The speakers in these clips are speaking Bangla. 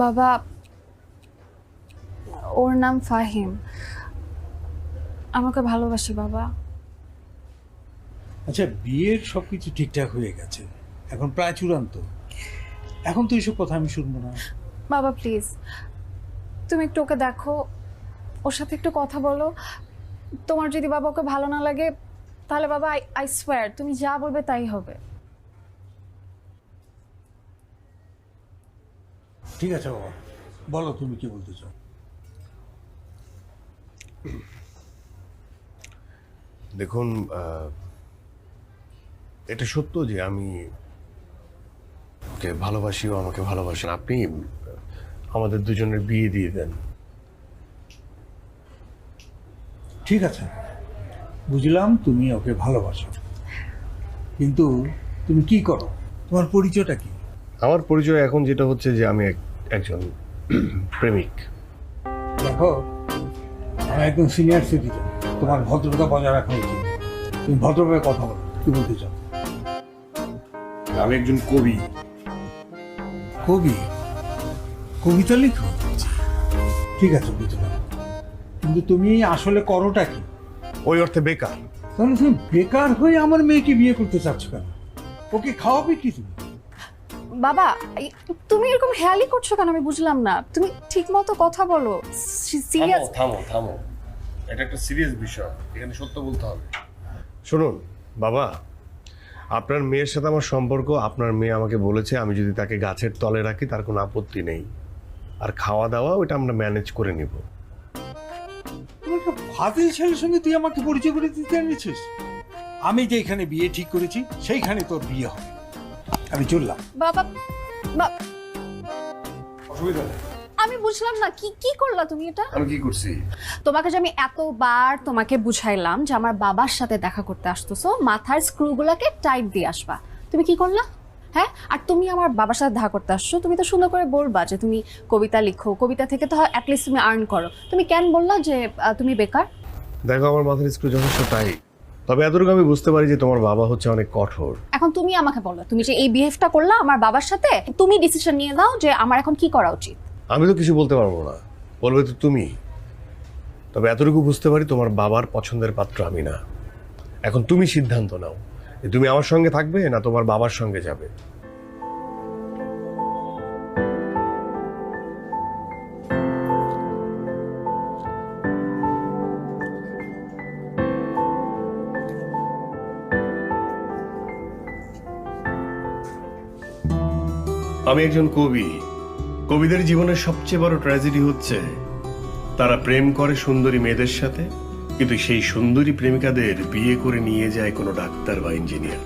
বাবা, ওর নাম ফাহিম। আমাকে ভালোবাসি বাবা। আচ্ছা, বিয়ের সবকিছু ঠিকঠাক হয়ে গেছে, এখন প্রায় চূড়ান্ত। এখন তো এইসব কথা আমি শুনবো না। বাবা প্লিজ, তুমি একটু ওকে দেখো, ওর সাথে একটু কথা বলো। তোমার যদি বাবা ওকে ভালো না লাগে, তাহলে বাবা আই সোয়ার তুমি যা বলবে তাই হবে। ঠিক আছে বাবা, বলো তুমি কি বলতে চাও। দেখুন, এটা সত্য যে আমি ওকে ভালোবাসি, ও আমাকে ভালোবাসেন। আপনি আমাদের দুজনের বিয়ে দিয়ে দেন। ঠিক আছে, বুঝলাম তুমি ওকে ভালোবাসো, কিন্তু তুমি কি করো, তোমার পরিচয়টা কি? আমার পরিচয় এখন যেটা হচ্ছে যে আমি একজন প্রেমিক। দেখো, আমি একদম সিনিয়র সিটিজেন, তোমার ভদ্রতা বজায় রাখা উচিত। তুমি ভদ্রভাবে কথা বলো, কি বলতে চাও? আমি একজন কবি। কবি? কবিতা লিখো? ঠিক আছে, বুঝলাম, কিন্তু তুমি আসলে করোটা কি? ওই অর্থে বেকার। তাহলে তুমি বেকার হয়ে আমার মেয়েকে বিয়ে করতে চাচ্ছ কেন? ওকে খাওয়াবে কি তুমি? বাবা, তুমি এরকম হেয়ালি করছো কেন? আমি বুঝলাম না। তুমি ঠিক মতো কথা বলো, সিরিয়াস। থামো থামো, এটা একটা সিরিয়াস বিষয়, এখানে সত্য বলতে হবে। শুনুন বাবা, আপনার মেয়ের সাথে আমার সম্পর্ক, আপনার মেয়ে আমাকে বলেছে আমি যদি তাকে গাছের তলে রাখি তার কোনো আপত্তি নেই, আর খাওয়া দাওয়া ওইটা আমরা ম্যানেজ করে নিব। তোমার একটা ফাজিল ছেলের সঙ্গে তুই আমাকে পরিচয় করে দিতে এনেছিস। আমি যে এখানে বিয়ে ঠিক করেছি সেইখানে তোর বিয়ে হবে। আমি চললাম। বাবা, অসুবিধা নেই। আমি বুঝলাম না, কি কি করলা তুমি এটা? আমি কি করছি? তোমাকে যে আমি এতবার তোমাকে বুঝাইলাম যে আমার বাবার সাথে দেখা করতে আসতেছো, মাথার স্ক্রুগুলোকে টাইট দিয়ে আসবা, তুমি কি করলা? হ্যাঁ, আর তুমি আমার বাবার সাথে দেখা করতে আসছো, তুমি তো সুন্দর করে বলবা যে তুমি কবিতা লিখো, কবিতা থেকে তো অ্যাটলিস্ট তুমি আর্ন করো। তুমি কেন বললা যে তুমি বেকার? দেখো, আমার মাথার স্ক্রু যথেষ্ট টাইট, তবে এতটুকু আমি বুঝতে পারি যে তোমার বাবা হচ্ছে অনেক কঠোর। এখন তুমি আমাকে বলো, তুমি যে এই বিহেভটা করলা আমার বাবার সাথে, তুমি ডিসিশন নিয়ে দাও যে আমার এখন কি করা উচিত। আমি তো কিছু বলতে পারবো না, বলবে তো তুমি। তবে এতটুকু বুঝতে পারি তোমার বাবার পছন্দের পাত্র আমি না। এখন তুমি সিদ্ধান্ত নাও যে তুমি আমার সঙ্গে থাকবে না তোমার বাবার সঙ্গে যাবে। আমি একজন কবি। কবিদের জীবনের সবচেয়ে বড় ট্র্যাজেডি হচ্ছে তারা প্রেম করে সুন্দরী মেয়েদের সাথে, কিন্তু সেই সুন্দরী প্রেমিকাদের বিয়ে করে নিয়ে যায় কোনো ডাক্তার বা ইঞ্জিনিয়ার।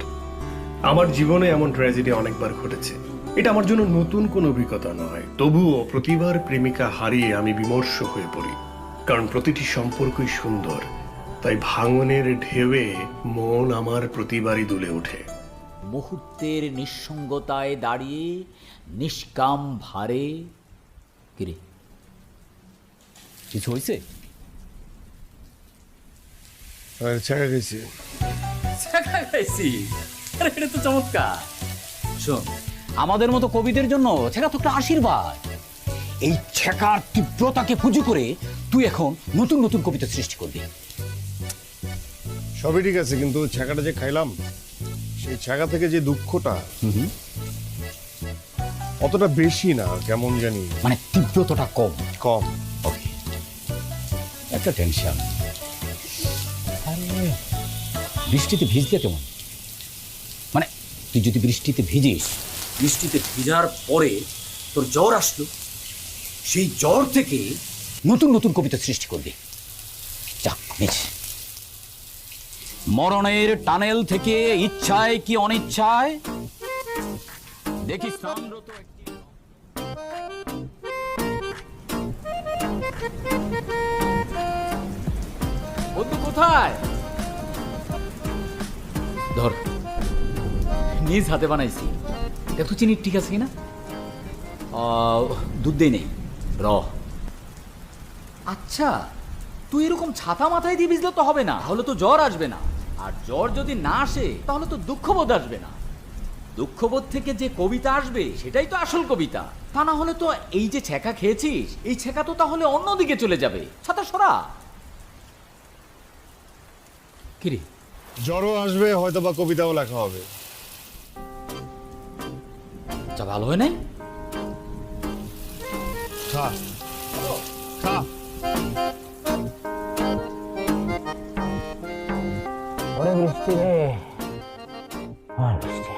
আমার জীবনে এমন ট্র্যাজেডি অনেকবার ঘটেছে। এটা আমার জন্য নতুন কোনো অভিজ্ঞতা নয়, তবুও প্রতিবার প্রেমিকা হারিয়ে আমি বিমর্ষ হয়ে পড়ি, কারণ প্রতিটি সম্পর্কই সুন্দর, তাই ভাঙনের ঢেউয়ে মন আমার প্রতিবারই দুলে ওঠে। মুহূর্তের নিঃসঙ্গতায় দাঁড়িয়ে নিষ্কাম ভারে। কিরে, কিছু হয়েছে? ছেঁকা গেছি। আরে এটা তো চমৎকার। শোন, আমাদের মতো কবিদের জন্য ছেঁকা তো একটা আশীর্বাদ। এই ছেঁকার তীব্রতাকে পুঁজি করে তুই এখন নতুন নতুন কবিতা সৃষ্টি করবি। সবই ঠিক আছে, কিন্তু ছেঁকাটা যে খাইলাম, সেই ছেঁকা থেকে যে দুঃখটা অতটা বেশি না, কেমন জানি মানে তীব্রতাটা কম। কম। ওকে, একটা টেনশন। আরে বৃষ্টিতে ভিজলে কেমন? মানে তুই যদি বৃষ্টিতে ভিজিস, বৃষ্টিতে ভিজার পরে তোর জ্বর আসলো, সেই জ্বর থেকে নতুন নতুন কবিতা সৃষ্টি করবি। যাক, নিচ মরণের টানেল থেকে ইচ্ছায় কি অনিচ্ছায় দেখিস স্নানরত একটি বন্ধু কোথায়? ধর, নিজ হাতে বানাইছি, দেখো চিনি ঠিক আছে কিনা। দুধ দেই নেই, র। আচ্ছা, তুই এরকম ছাতা মাথায় দিয়ে ভিজলে তো হবে না, তাহলে তো জ্বর আসবে না, আর জ্বর যদি না আসে তাহলে তো দুঃখবোধ আসবে না। দুঃখবোধ থেকে যে কবিতা আসবে সেটাই তো আসল কবিতা। তা না হলে তো এই যে ছেঁকা খেয়েছিস, এই ছেঁকা তো তাহলে অন্যদিকে চলে যাবে। ছাতা সরা। কিরে, জ্বরও আসবে, হয়তো বা কবিতাও লেখা হবে। যা ভালো হয় নাই। খা খা। ওরে বৃষ্টি রে, বৃষ্টি।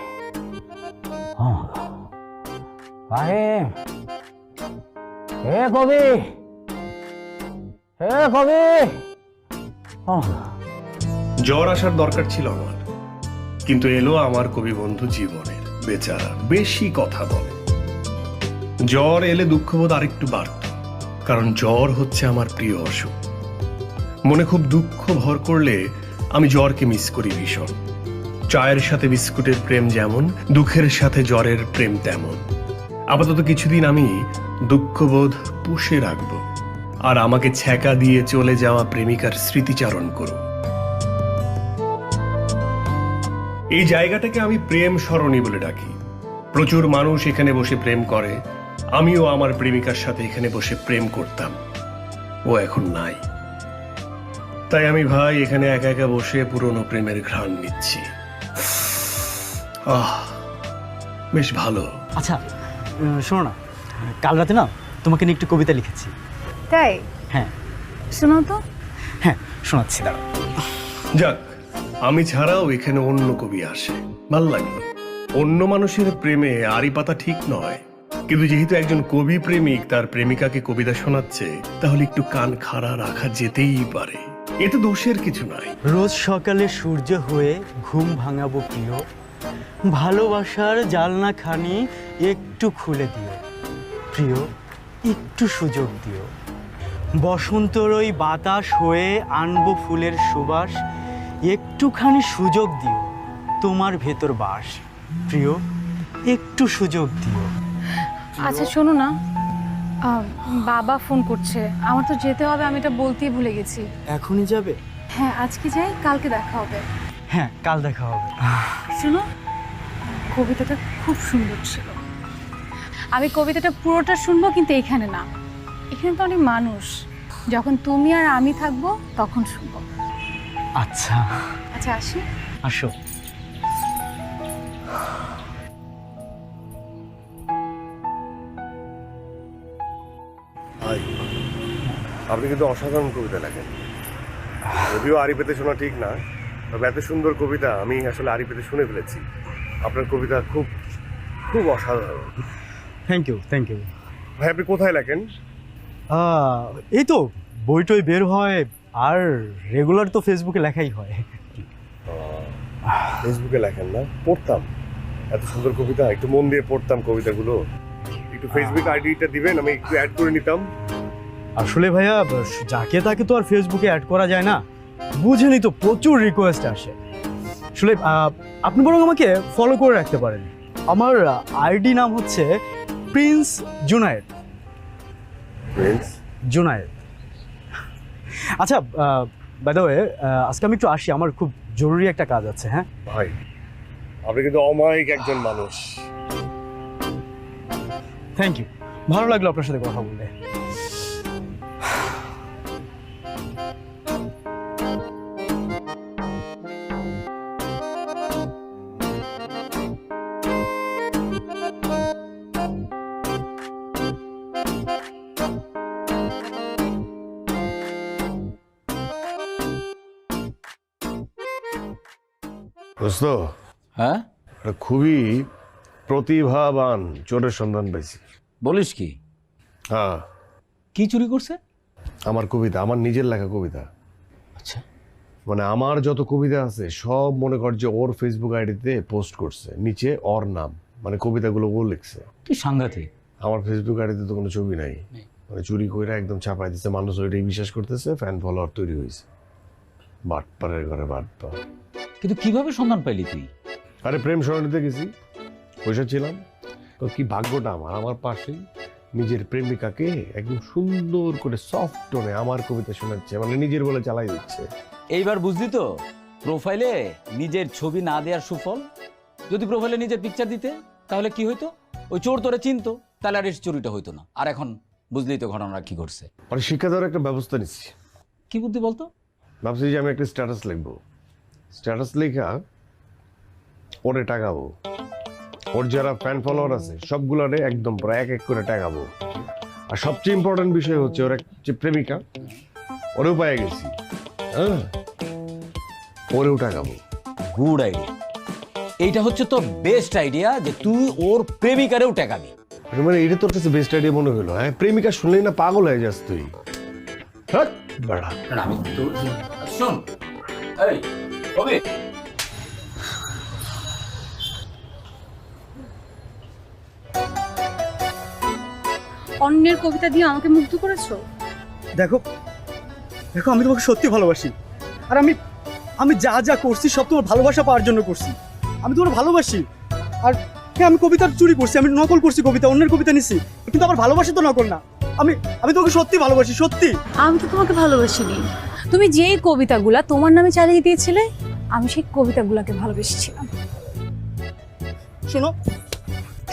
ফাহিম, হে কবি, হে কবি। জ্বর আসার দরকার ছিল আমার, কিন্তু এলো আমার কবি বন্ধু জীবনের। বেচারা বেশি কথা বলে। জ্বর এলে দুঃখবোধ আরেকটু বাড়ত, কারণ জ্বর হচ্ছে আমার প্রিয় অসুখ। মনে খুব দুঃখ ভর করলে আমি জ্বরকে মিস করি ভীষণ। চায়ের সাথে বিস্কুটের প্রেম যেমন, দুঃখের সাথে জ্বরের প্রেম তেমন। আপাতত কিছুদিন আমি দুঃখবোধ পুষে রাখবো, আর আমাকে ছ্যাঁকা দিয়ে চলে যাওয়া প্রেমিকার স্মৃতিচারণ করব। এই জায়গাটাকে আমি প্রেম সরণি বলে ডাকি। প্রচুর মানুষ এখানে বসে প্রেম করে। আমিও আমার প্রেমিকার সাথে এখানে বসে প্রেম করতাম, ও এখন নাই। তাই আমি ভাই এখানে একা একা বসে পুরনো প্রেমের ঘ্রাণ নিচ্ছি। বেশ ভালো। আচ্ছা শোনো না, কাল রাতে না তোমাকে নিয়ে একটু কবিতা লিখেছি। তাই? হ্যাঁ। শোনো তো। হ্যাঁ শোনাচ্ছি, দাঁড়াও। যাক, আমি ছাড়াও এখানে অন্য কবি আসে, ভাল লাগলো। অন্য মানুষের প্রেমে আড়ি পাতা ঠিক নয়, কিন্তু যেহেতু একজন কবি প্রেমিক তার প্রেমিকাকে কবিতা শোনাচ্ছে, তাহলে একটু কান খাড়া রাখা যেতেই পারে। এতে দোষের কিছু নাই। রোজ সকালে সূর্য হয়ে ঘুম ভাঙাবো প্রিয়, ভালোবাসার জালনা খানি একটু খুলে দিও প্রিয়, একটু সুযোগ দিও। বসন্তর ওই বাতাস হয়ে আনবো ফুলের সুবাস, একটুখানি সুযোগ দিও তোমার ভেতর বাস প্রিয়, একটু সুযোগ দিও। আচ্ছা শোনো না, বাবা ফোন করছে, আমার তো যেতে হবে, আমি এটা বলতেই ভুলে গেছি। এখনই যাবে? হ্যাঁ আজকে যাই, কালকে দেখা হবে। হ্যাঁ কাল দেখা হবে। শোনো, কবিতাটা খুব সুন্দর ছিল। আমি কবিতাটা পুরোটা শুনবো, কিন্তু এখানে না, এখানে তো অনেক মানুষ। যখন তুমি আর আমি থাকবো তখন শুনবো। আচ্ছা আচ্ছা আসি। আসো। ভাই, আপনি কিন্তু অসাধারণ কবিতা লেখেন। যদিও আড়ি পেতে শোনা ঠিক না, তবে এত সুন্দর কবিতা আমি আসলে আড়ি পেতে শুনে ফেলেছি। আপনার কবিতা খুব খুব অসাধারণ। Thank you, thank you. ভাই, আপনি কোথায় লেখেন? এই তো বইটই বের হয়, আর রেগুলার তো ফেসবুকে লেখাই হয়। ফেসবুকে লেখেন না? পড়তাম এত সুন্দর কবিতা, একটু মন দিয়ে পড়তাম কবিতাগুলো। একটু ফেসবুক আইডিটা দিবেন, আমি একটু অ্যাড করে নিতাম। আসলে ভাইয়া, যাকে তাকে তো আর ফেসবুকে অ্যাড করা যায় না, বুঝেনি তো, প্রচুর রিকোয়েস্ট আসে। আসলে আপনি বরং আমাকে ফলো করে রাখতে পারেন। আমার আইডি নাম হচ্ছে প্রিন্স জুনায়েদ। প্রিন্স জুনায়েদ। আচ্ছা বাই দ্য ওয়ে, আজকে আমি একটু আসি, আমার খুব জরুরি একটা কাজ আছে। হ্যাঁ ভাই, আপনি কিন্তু অমায়িক একজন মানুষ। থ্যাংক ইউ, ভালো লাগলো আপনার সাথে কথা বলে। দোস্ত, হ্যাঁ একটা খুবই প্রতিভাবান চোরের সন্ধান পেয়েছি। বলিস কি? হ্যাঁ, কি চুরি করছে? আমার কবিতা, আমার নিজের লেখা কবিতা। আচ্ছা, মানে আমার যত কবিতা আছে সব মনে কর যে ওর ফেসবুক আইডিতে পোস্ট করছে, নিচে ওর নাম, মানে কবিতাগুলো ও লিখছে। তুই সাংঘাতিক। আমার ফেসবুক আইডিতে তো কোনো ছবি নাই, মানে চুরি করে একদম ছাপাই দিচ্ছে। মানুষ ওইটাই বিশ্বাস করতেছে, ফ্যান ফলোয়ার তৈরি হয়েছে। বাটপারের ঘরে বাটপার। কিন্তু কিভাবে সন্ধান পাইলি তুই? আরে প্রেম সরণিতে গেছি, বসে ছিলাম, তো কি ভাগ্যটা আমার, আমার পাশেই নিজের প্রেমিকাকে একদম সুন্দর করে সফট টোনে আমার কবিতা শোনাচ্ছে, মানে নিজের বলে চালাই দিচ্ছে। এইবার বুঝলি তো প্রোফাইলে নিজের ছবি না দেওয়ার সুফল? যদি প্রোফাইলে নিজের পিকচার দিতে তাহলে কি হইতো? ওই চোর তোরে চিনতো, তাহলে আর এই চুরিটা হইতো না। আর এখন বুঝলেই তো ঘটনা কি ঘটছে। মানে শিক্ষা দেওয়ার একটা ব্যবস্থা নিচ্ছি। কি বুদ্ধি বলতো? ভাবছি যে আমি একটা স্ট্যাটাস লিখবো, স্ট্যাটাস লেখা ওরে টাকাবো, ওর যারা ফ্যান ফলোয়ার আছে সবগুলারে একদম প্রায় এক এক করে টাকাবো। আর সবচেয়ে ইম্পর্টেন্ট বিষয় হচ্ছে ওর এক যে প্রেমিকা, ওরেও পায়ে গেছি, হ্যাঁ, ওরেও টাকাবো। Good idea. এইটা হচ্ছে তোর বেস্ট আইডিয়া যে তুই ওর প্রেমিকারেও টাকাবি। মানে এটা তোর কাছে বেস্ট আইডিয়া মনে হলো? হ্যাঁ, প্রেমিকা শুনলেই না পাগল হয়ে যাস তুই। হ্যাঁ বাড়া, আমি তো শোন, এই কবি, অন্যের কবিতা দিয়ে আমাকে মুগ্ধ করেছো। দেখো দেখো, আমি তোমাকে সত্যি ভালোবাসি। আর আমি আমি যা যা করছি সব তোমার ভালোবাসা পাওয়ার জন্য করছি। আমি তোমার ভালোবাসি। আর হ্যাঁ, আমি কবিতার চুরি করছি, আমি নকল করছি কবিতা, অন্যের কবিতা নিছি, কিন্তু আমার ভালোবাসা তো নকল না। আমি আমি তোমাকে সত্যি ভালোবাসি, সত্যি। আমি তো তোমাকে ভালোবাসিনি। তুমি যেই কবিতাগুলা তোমার নামে চালিয়ে দিয়েছিলে, আমি সেই কবিতাগুলোকে ভালোবেসেছিলাম। শোনো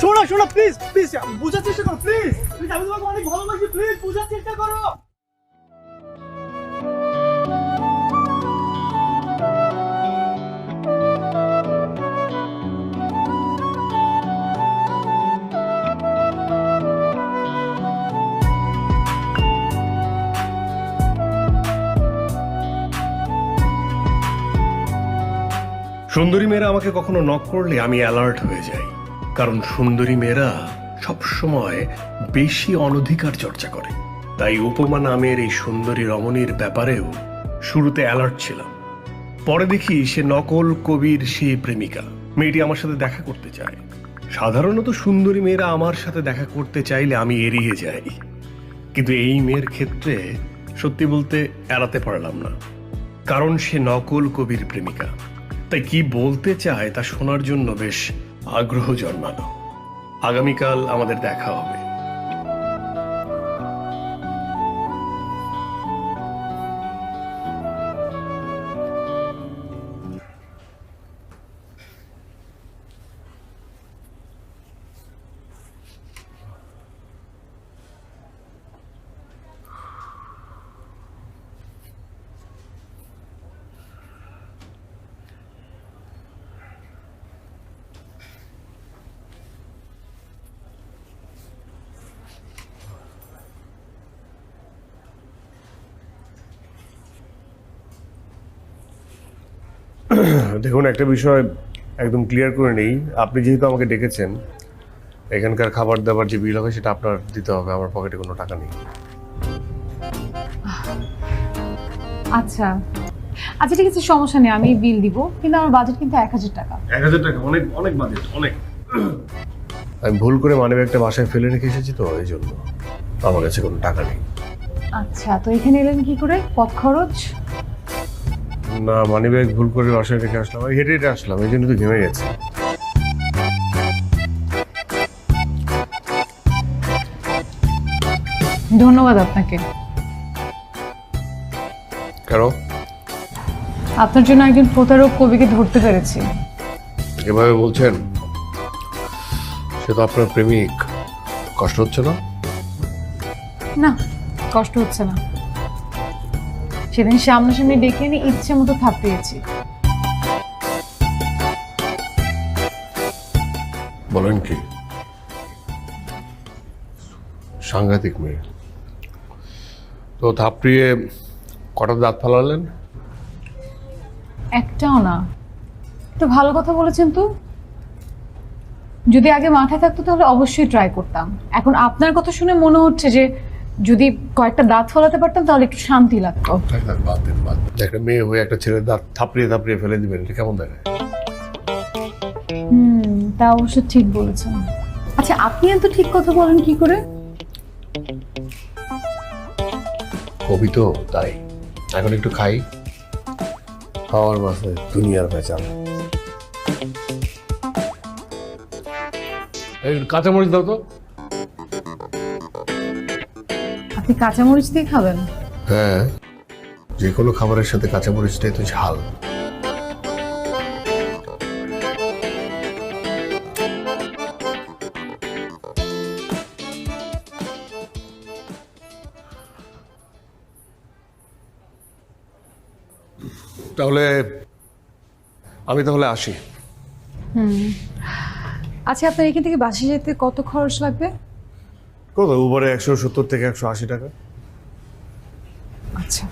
শোনো শোনো, প্লিজ প্লিজ বোঝার চেষ্টা করো, প্লিজ প্লিজ, আমি তোমাকে অনেক ভালোবাসি, প্লিজ বোঝার চেষ্টা করো। সুন্দরী মেয়েরা আমাকে কখনো নক করলে আমি অ্যালার্ট হয়ে যাই, কারণ সুন্দরী মেয়েরা সবসময় বেশি অনধিকার চর্চা করে। তাই উপমা নামের এই সুন্দরী রমণীর ব্যাপারেও শুরুতে অ্যালার্ট ছিলাম। পরে দেখি সে নকল কবির সেই প্রেমিকা। মেয়েটি আমার সাথে দেখা করতে চায়। সাধারণত সুন্দরী মেয়েরা আমার সাথে দেখা করতে চাইলে আমি এড়িয়ে যাই, কিন্তু এই মেয়ের ক্ষেত্রে সত্যি বলতে এড়াতে পারলাম না, কারণ সে নকল কবির প্রেমিকা। তাই কি বলতে চায় তা শোনার জন্য বেশ আগ্রহ জন্মালো। আগামীকাল আমাদের দেখা হবে। দেখুন, একটা বিষয় একদম ক্লিয়ার করে নেই। আপনি যেহেতু আমাকে ডেকেছেন, এখানকার খাবার দাবার যে বিল হবে সেটা আপনার দিতে হবে। আমার পকেটে কোনো টাকা নেই। আচ্ছা আচ্ছা, ঠিক আছে, সমস্যা নেই, আমি বিল দিব, কিন্তু আমার বাজেট কিন্তু 1000 টাকা। 1000 টাকা অনেক অনেক বাজেট, অনেক। আমি ভুল করে মানিব্যাগটা বাসায় ফেলে রেখে এসেছি, তো এই জন্য আমার কাছে কোনো টাকা নেই। আচ্ছা, তো এখানে এলেন কি করে? পথ খরচ? না, মানিব্যাগ ভুল করে বাসায় রেখে আসলাম, আমি হেঁটে হেঁটে আসলাম, এই জন্য তো ঘেমে গেছে। ধন্যবাদ আপনাকে। কেন? আপনার জন্য একজন প্রতারক কবিকে ধরতে পেরেছি। এভাবে বলছেন? সে তো আপনার প্রেমিক, কষ্ট হচ্ছে না? না, কষ্ট হচ্ছে না। সেদিন সামনাসামনি ডেকে এনে ইচ্ছে মতো থাপিয়েছি। বলেন কি? সাংঘাতিক মেয়ে তো। থাপড়িয়ে কটা দাঁত ফালালেন? একটাও না। তো ভালো কথা বলেছেন তো। যদি আগে মাথায় থাকতো তাহলে অবশ্যই ট্রাই করতাম। এখন আপনার কথা শুনে মনে হচ্ছে যে যদি কয়েকটা দাঁত ফলাতে পারতাম তাহলে একটু শান্তি লাগতো। বাদ দেন, বাদ দেন। একটা মেয়ে হয়ে একটা ছেলের দাঁত থাপড়িয়ে থাপড়িয়ে ফেলে দিবেন, এটা কেমন দেখায়? তা অবশ্য ঠিক বলেছেন। আচ্ছা, আপনি এত ঠিক কথা বলেন কি করে? কবি তো, তাই। এখন একটু খাই, খাওয়ার মাসে দুনিয়ার বেচাল। কাঁচামরিচ দাও তো। আপনি কাঁচামরিচ দিয়ে খাবেন? হ্যাঁ, যে কোনো খাবারের সাথে কাঁচামরিচটাই তো ঝাল। তাহলে আমি তাহলে আসি। আচ্ছা, আপনার এখান থেকে বাসে যেতে কত খরচ লাগবে? কত উপরে 170 থেকে 180 টাকা। আচ্ছা,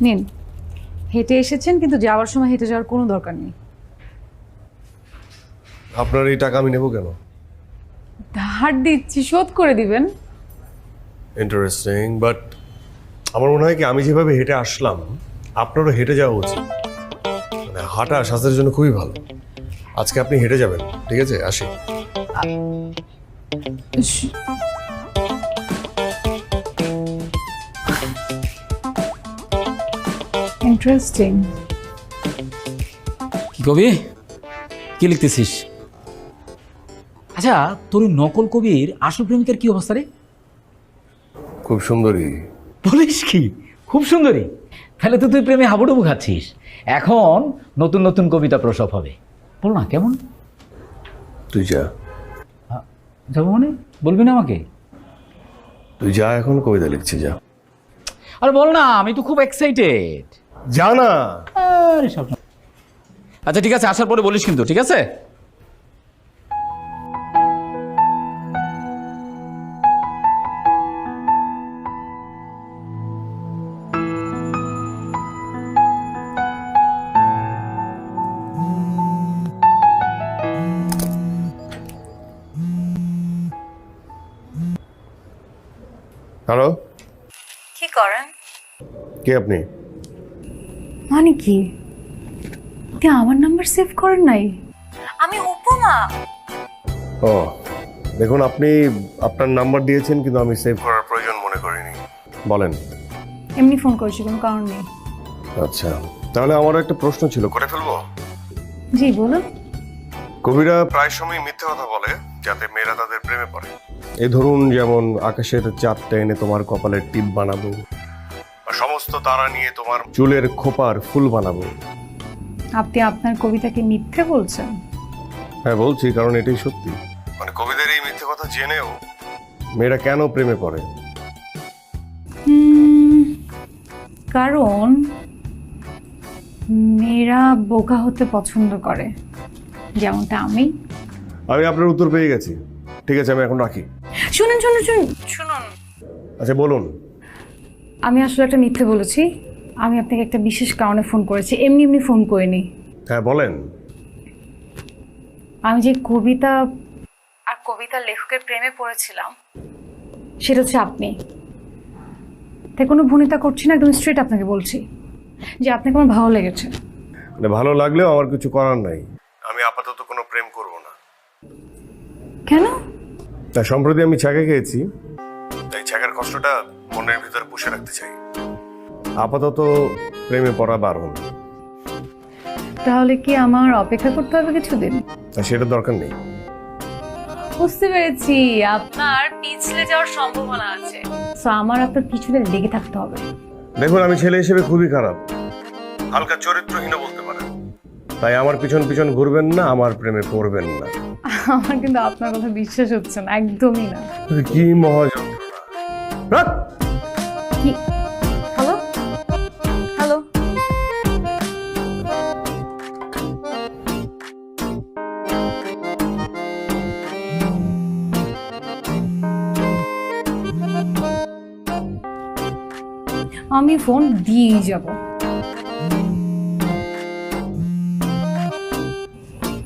নিন, হেঁটে এসেছেন, কিন্তু যাওয়ার সময় হেঁটে যাওয়ার কোনো দরকার নেই। আপনার এই টাকা আমি নেব কেন? ধার দিচ্ছি, শোধ করে দিবেন। ইন্টারেস্টিং, বাট আমার মনে হয় কি আমি যেভাবে হেঁটে আসলাম আপনারও হেঁটে যাওয়া উচিত। মানে হাঁটা স্বাস্থ্যের জন্য খুবই ভালো। আজকে আপনি হেঁটে যাবেন, ঠিক আছে? আসি। ইন্টারেস্টিং। কি কবি, কি লিখতেছিস? আচ্ছা, তোর ওই নকল কবির আসল প্রেমিকার কি অবস্থা রে? খুব সুন্দরী। বলিস কি? খুব সুন্দরী? তাহলে তো তুই প্রেমে হাবুডুবু খাচ্ছিস। এখন নতুন নতুন কবিতা প্রসব হবে। বল না, কেমন? তুই যা, যাবো মানে? বলবি না আমাকে? তুই যা, এখন কবিতা লিখছি, যা। আরে বল না, আমি তো খুব এক্সাইটেড। যা না। আচ্ছা ঠিক আছে, আসার পরে বলিস কিন্তু, ঠিক আছে? হ্যালো, কি করেন? কে আপনি? মানে কি, আপনি আমার নাম্বার সেভ করেন নাই? আমি উপমা। ও দেখুন, আপনি আপনার নাম্বার দিয়েছেন, কিন্তু আমি সেভ করার প্রয়োজন মনে করিনি। বলেন। এমনি ফোন করেছি, কোনো কারণ নেই। আচ্ছা, তাহলে আমার একটা প্রশ্ন ছিল, করে ফেলবো? জি বলুন। কবিরা প্রায় সময় মিথ্যে কথা বলে যাতে মেয়েরা তাদের প্রেমে পড়ে। এই ধরুন, যেমন আকাশের চাঁদটা এনে তোমার কপালের টিপ বানাবো, বা সমস্ত তারা নিয়ে তোমার চুলের খোপার ফুল বানাবো। আপনি আপনার কবিতাকে মিথ্যে বলছেন? হ্যাঁ বলছি, কারণ এটাই সত্যি। মানে কবিদের এই মিথ্যে কথা জেনেও মেয়েরা কেন প্রেমে পড়ে? কারণ মেয়েরা বোকা হতে পছন্দ করে, যেমনটা আমি। আমি আপনার উত্তর পেয়ে গেছি, ঠিক আছে, আমি এখন রাখি। শুনুন শুনুন শুনুন শুনুন, আচ্ছা বলুন। আমি আসলে একটা মিথ্যে বলেছি। আমি আপনাকে একটা বিশেষ কারণে ফোন করেছি, এমনি এমনি ফোন করিনি। হ্যাঁ বলেন। আমি যে কবিতা আর কবিতার লেখকের প্রেমে পড়েছিলাম, সেটা হচ্ছে আপনি। তাই কোনো ভনিতা করছি না, একদম স্ট্রেট আপনাকে বলছি যে আপনাকে আমার ভালো লেগেছে। মানে ভালো লাগলেও আমার কিছু করার নাই, আমি আপাতত কোনো প্রেম করব না। কেন? তা সম্প্রতি আমি ছ্যাঁকা খেয়েছি, তাই ছ্যাঁকার কষ্টটা মনের ভিতর পুষে রাখতে চাই। আপাতত প্রেমে পড়া বারণ। তাহলে কি আমার অপেক্ষা করতে হবে কিছুদিন? তা সেটা দরকার নেই। বুঝতে পেরেছি, আপনার পিছলে যাওয়ার সম্ভাবনা আছে, তো আমার আপনার পিছনে লেগে থাকতে হবে। দেখুন, আমি ছেলে হিসেবে খুবই খারাপ, হালকা চরিত্রহীন বলতে পারেন। তাই আমার পিছন পিছন ঘুরবেন না, আমার প্রেমে পড়বেন না। আমার কিন্তু আপনার কথা বিশ্বাস হচ্ছে না, একদমই না। কি মহা যন্ত্রণা! কি? হ্যালো হ্যালো, আমি ফোন দিয়েই যাব।